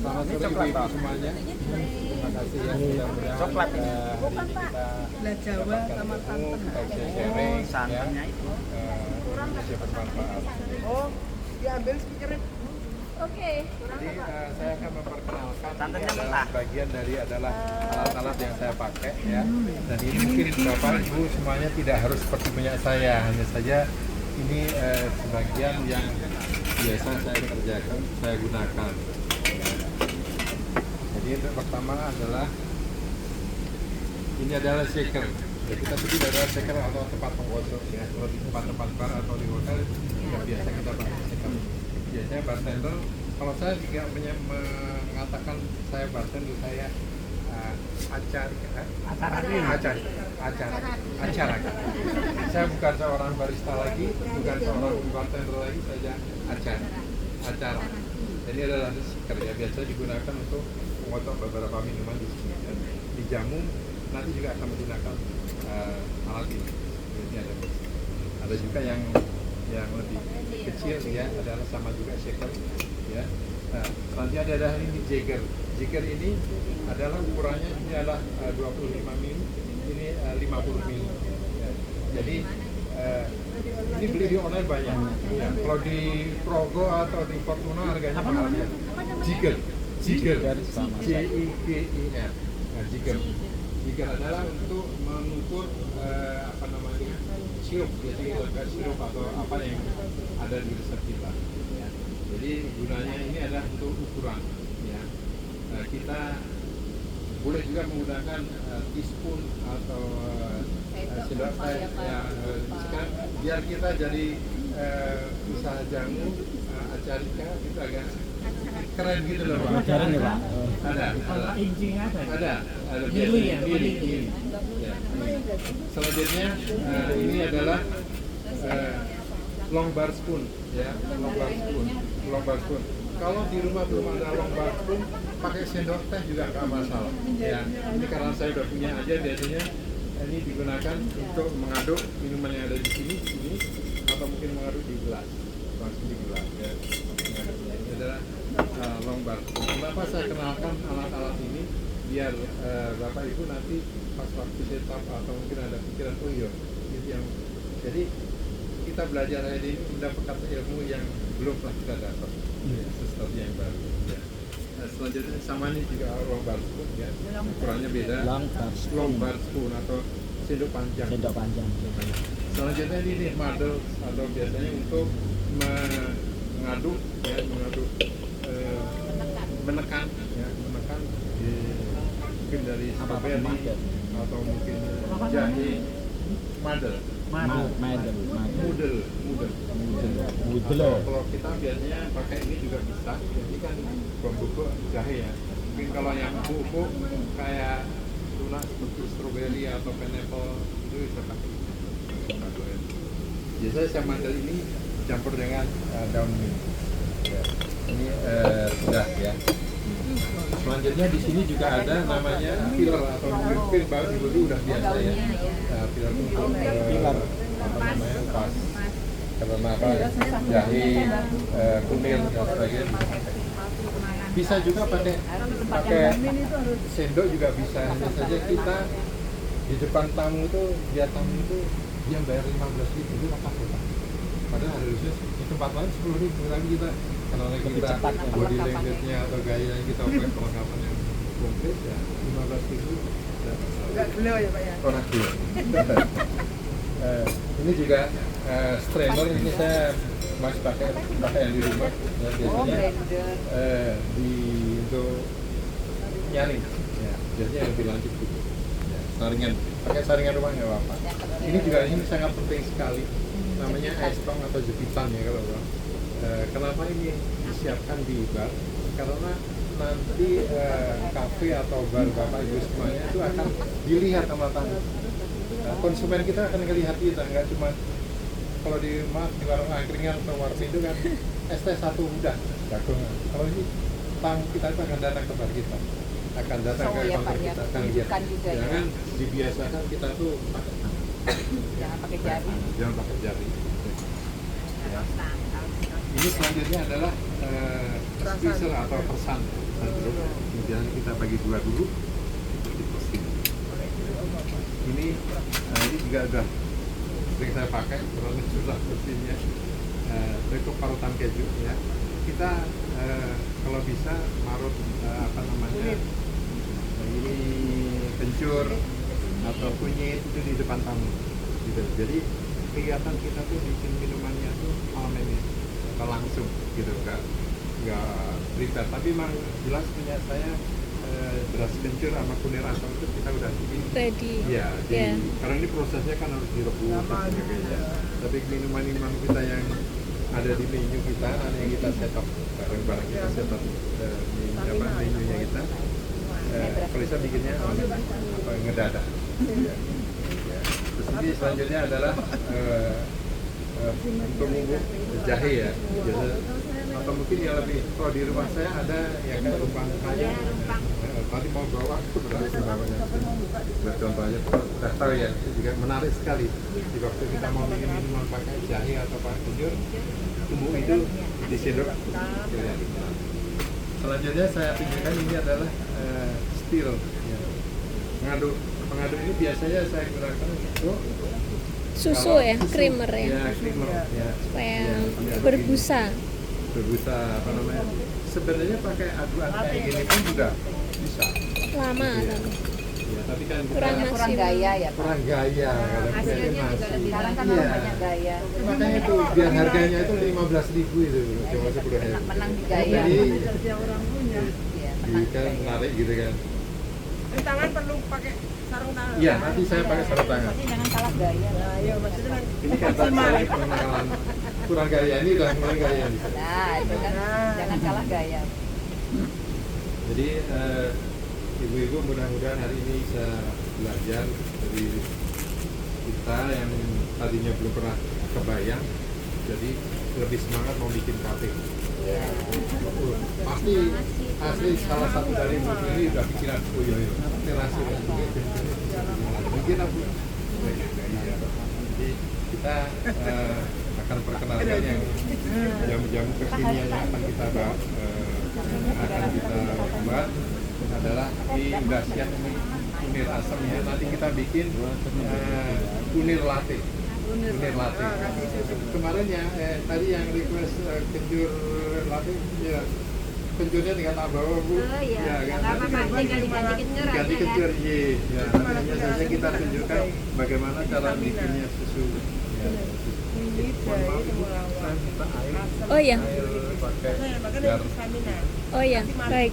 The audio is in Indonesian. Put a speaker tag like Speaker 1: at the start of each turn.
Speaker 1: Selamat sore ibu-ibu semuanya. Terima kasih ya sudah mudah
Speaker 2: Coklat ini.
Speaker 1: hari ini kita
Speaker 3: Gula Jawa sama santan.
Speaker 1: kita bisa sharing ya.
Speaker 2: Santannya itu.
Speaker 1: Bisa bermanfaat.
Speaker 3: Oh, diambil speakernya.
Speaker 4: Oke.
Speaker 1: Jadi saya akan memperkenalkan ini
Speaker 2: Santannya
Speaker 1: adalah
Speaker 2: mentah.
Speaker 1: bagian dari adalah alat-alat yang saya pakai ya. Dan ini mungkin Bapak Ibu semuanya tidak harus seperti punya saya, hanya saja ini sebagian yang biasa saya kerjakan, saya gunakan. Jadi yang pertama adalah ini adalah shaker. Ya, kita sebut adalah shaker atau tempat penggosok ya. Kalau di tempat-tempat bar atau di hotel yang biasa kita pakai shaker. Biasanya bartender, kalau saya juga mengatakan saya bartender, saya acara. Saya bukan seorang barista lagi, bukan seorang bartender lagi, saja acara. Ini adalah shaker ya, biasa digunakan untuk mengotok beberapa minuman di sini. Dan di jamu nanti juga akan menggunakan alat ini. Ini ada juga yang lebih kecil ya, adalah sama juga shaker ya. Nah, selanjutnya ada ini jigger. Jigger ini adalah ukurannya ini adalah 25 mili, ini 50 mili. Ya. Jadi ini beli di online banyak. Ya. Kalau di Progo atau di Fortuna harganya mahal ya. Jigger, J-I-G-I-R. Nah, jigger. Jigger adalah untuk mengukur apa namanya sirup, jadi sirup atau apa yang ada di resep kita. Ya. Jadi gunanya ini adalah untuk ukuran. Ya. Kita boleh juga menggunakan teaspoon atau sendok teh. Ya, sekarang biar kita jadi usaha jamu acarika itu agak keren gitu loh Pak.
Speaker 2: Keren ya Pak.
Speaker 1: Ada.
Speaker 2: Intinya ada.
Speaker 1: Ada
Speaker 2: Mili ya,
Speaker 1: mili.
Speaker 2: mili.
Speaker 1: Ya. Selanjutnya ini adalah long bar spoon ya, long bar spoon. Kalau di rumah belum ada long bar spoon, pakai sendok teh juga nggak masalah. Ya, ini karena saya udah punya aja, biasanya ini digunakan untuk mengaduk minuman yang ada di sini, atau mungkin mengaduk di gelas, langsung di gelas. Ya. Ini adalah long bar spoon. Kenapa saya kenalkan alat-alat ini? Biar Bapak Ibu nanti pas waktu setup atau mungkin ada pikiran, oh iya, ini yang jadi kita belajar hari ini mendapatkan ilmu yang belum pernah kita dapat, ya, sesuatu yang baru. Ya. Nah, selanjutnya sama ini juga long bar spoon ya, ukurannya beda. Long bar spoon atau sendok panjang. Selanjutnya ini madel atau biasanya untuk mengaduk ya, menekan mungkin dari strawberry atau mungkin jahe, mudel. Kalau kita biasanya pakai ini juga bisa. Ini kan bubuk jahe ya. Mungkin kalau yang bubuk kayak tuna seperti strawberry atau pineapple itu bisa pakai. Biasanya saya mandel ini campur dengan daun mint. Ya. Ini sudah ya. Selanjutnya di sini juga ada namanya filler atau mungkin baru dulu udah biasa ya. Filler untuk apa namanya pas karena apa jahe, kunir dan sebagainya. Bisa juga pakai sendok juga bisa. Hanya saja kita di depan tamu itu dia bayar 15.000 itu apa kota. Padahal harusnya di tempat lain 10.000, tapi kita karena kita body language-nya atau gaya yang kita pakai perlengkapan yang komplit ya 15.000
Speaker 3: Enggak gelo ya Pak ya?
Speaker 1: orang gila. Ini juga strainer, ini saya masih pakai yang di rumah ya, biasanya untuk nyaring ya, biasanya lebih lanjut gitu ya, saringan, pakai saringan rumah nggak apa-apa. Ini juga ini sangat penting sekali, namanya ice tong atau jepitan ya kalau bang. Kenapa ini disiapkan di bar? Karena nanti kafe atau bar Bapak Ibu semuanya itu akan dilihat sama tamu. Konsumen kita akan melihat kita, nggak cuma kalau di warung angkringan atau warung itu kan es teh satu udah jagongan. Kalau ini tamu kita itu akan datang ke bar kita, akan datang ke kantor kita, akan lihat. Jangan dibiasakan kita tuh pakai tangan.
Speaker 4: Jangan pakai jari.
Speaker 1: Jangan pakai jari. Ya. Ini selanjutnya adalah squeezer atau persan jeruk. Kemudian kita bagi dua dulu, dipersing. Ini juga udah sering saya pakai, terlalu susah bersihnya. Untuk parutan keju ya. Kita kalau bisa marut ini kencur atau kunyit itu di depan tamu gitu. Jadi kegiatan kita tuh bikin minumannya tuh ini atau langsung gitu, nggak prepare, tapi memang jelas punya saya beras kencur sama kunir asam itu kita udah bikin
Speaker 5: Ready.
Speaker 1: ya
Speaker 5: Yeah.
Speaker 1: karena ini prosesnya kan harus direbus dan sebagainya. Tapi minuman kita yang ada di menu kita, ada yang kita setup bareng-bareng, kita setup menunya kita. Kalisa bikinnya ngedadak. Ya. Terus ini selanjutnya adalah untuk bumbu jahe ya. Biasa, atau mungkin yang lebih, kalau di rumah saya ada yang kayak rumpang kaya. Tadi mau bawa, berarti bawanya. Buat contoh aja, udah tahu ya, itu juga menarik sekali. Di waktu kita mau bikin minuman pakai jahe atau pakai kencur, bumbu itu disendok. Ya. Selanjutnya saya tunjukkan ini adalah stil. Ya. Pengaduk ini biasanya saya gunakan untuk
Speaker 5: Susu ya, creamer ya.
Speaker 1: Ya, creamer. Ya.
Speaker 5: Supaya
Speaker 1: Ya,
Speaker 5: berbusa.
Speaker 1: Berbusa sebenarnya pakai aduan kayak gini pun juga bisa.
Speaker 5: Lama
Speaker 1: Gitu ya.
Speaker 5: tapi.
Speaker 1: Ya, tapi kan kita
Speaker 5: Kurang
Speaker 4: Kurang gaya ya Pak.
Speaker 1: kurang gaya kalau
Speaker 4: Hasilnya
Speaker 1: biasanya
Speaker 4: juga
Speaker 1: masih.
Speaker 4: lebih sekarang kan
Speaker 1: Iya.
Speaker 4: orang banyak gaya.
Speaker 1: Makanya itu biar harganya itu 15.000 itu cuma 10.000.
Speaker 4: Menang di gaya.
Speaker 1: Jadi
Speaker 3: Kerja orang punya.
Speaker 4: Iya,
Speaker 1: jadi
Speaker 4: menang di
Speaker 1: kan
Speaker 4: gaya.
Speaker 1: menarik gitu kan.
Speaker 3: Di tangan perlu pakai sarung tangan.
Speaker 1: Iya, nanti saya pakai sarung tangan.
Speaker 4: Tapi jangan salah gaya.
Speaker 3: Nah, iya maksudnya kan
Speaker 1: Ini kan saya pengenalan kurang gaya, ini udah mulai gaya nih.
Speaker 4: Nah, itu kan jangan salah gaya.
Speaker 1: Jadi ibu-ibu mudah-mudahan hari ini bisa belajar dari kita yang tadinya belum pernah kebayang, jadi lebih semangat mau bikin kafe.
Speaker 4: Iya.
Speaker 1: Pasti asli salah satu dari ibu ini udah pikiran terasi dan mungkin aku. Jadi kita akan perkenalkan yang jamu-jamu kekinian yang akan kita buat adalah di udah siap ini kunir asamnya. Nanti kita bikin kunir latte. Kunir latte. Kemarin ya tadi yang request kencur latte ya, kencurnya tinggal tambah Bu.
Speaker 4: Oh iya.
Speaker 1: Ya,
Speaker 4: Enggak
Speaker 1: kan?
Speaker 4: apa-apa, tinggal diganti kencur aja
Speaker 1: Ganti
Speaker 4: kan.
Speaker 1: kencur, iya. Ya, nantinya saja kita tunjukkan bagaimana cara bikinnya susu. Ya, mohon maaf Ibu, saya minta air.
Speaker 5: Oh iya.
Speaker 1: Air pakai
Speaker 3: makanya
Speaker 1: biar
Speaker 3: stamina.
Speaker 5: Oh iya, baik.